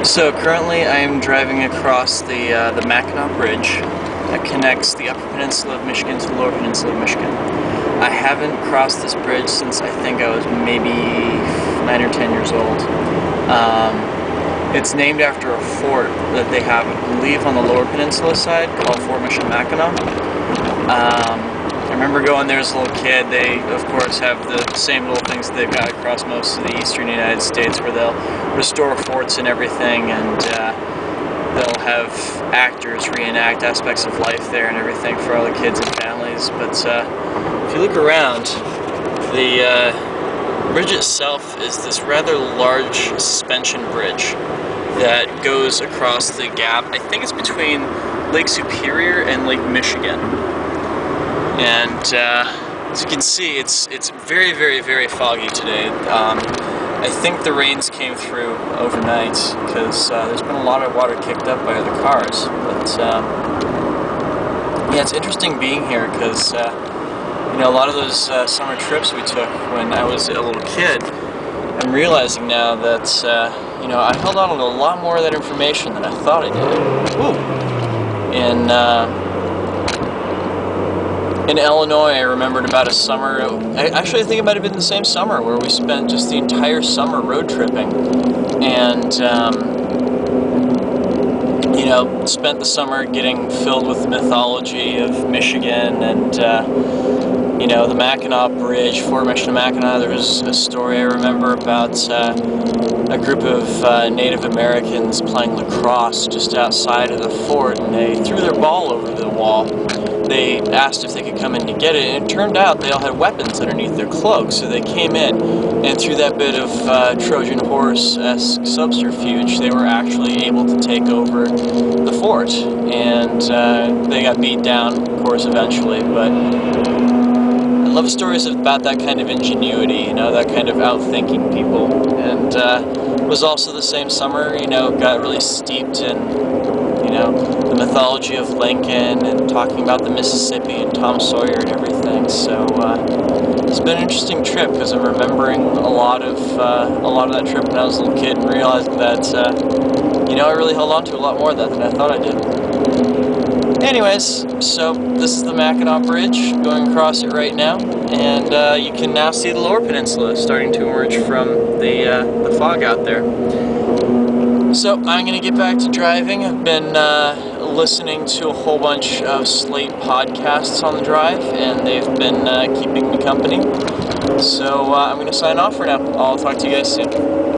So currently I am driving across the Mackinaw Bridge that connects the Upper Peninsula of Michigan to the Lower Peninsula of Michigan. I haven't crossed this bridge since I think I was maybe 9 or 10 years old. It's named after a fort that they have, I believe, on the Lower Peninsula side called Fort Mackinaw. I remember going there as a little kid. They, of course, have the same little things they've got across most of the eastern United States where they'll restore forts and everything, and they'll have actors reenact aspects of life there and everything for all the kids and families. But if you look around, the bridge itself is this rather large suspension bridge that goes across the gap. I think it's between Lake Superior and Lake Michigan. And as you can see, it's very, very, very foggy today. I think the rains came through overnight because there's been a lot of water kicked up by other cars. But yeah, it's interesting being here because a lot of those summer trips we took when I was a little kid, I'm realizing now that I held on to a lot more of that information than I thought I did. Ooh. In Illinois, I remembered about a summer, actually I think it might have been the same summer, where we spent just the entire summer road tripping, and spent the summer getting filled with the mythology of Michigan and the Mackinaw Bridge, Fort Mackinaw. There was a story I remember about a group of Native Americans playing lacrosse just outside of the fort, and they threw their ball over the wall. They asked if they could come in to get it, and it turned out they all had weapons underneath their cloaks, so they came in, and through that bit of Trojan horse-esque subterfuge, they were actually able to take over the fort, and they got beat down, of course, eventually, but I love stories about that kind of ingenuity, that kind of outthinking people, and it was also the same summer, got really steeped in the mythology of Lincoln and talking about the Mississippi and Tom Sawyer and everything. So it's been an interesting trip because I'm remembering a lot of that trip when I was a little kid and realizing that I really held on to a lot more of that than I thought I did. Anyways, so this is the Mackinaw Bridge, going across it right now, and you can now see the Lower Peninsula starting to emerge from the fog out there. So I'm going to get back to driving. I've been listening to a whole bunch of Slate podcasts on the drive, and they've been keeping me company. So I'm going to sign off for now. I'll talk to you guys soon.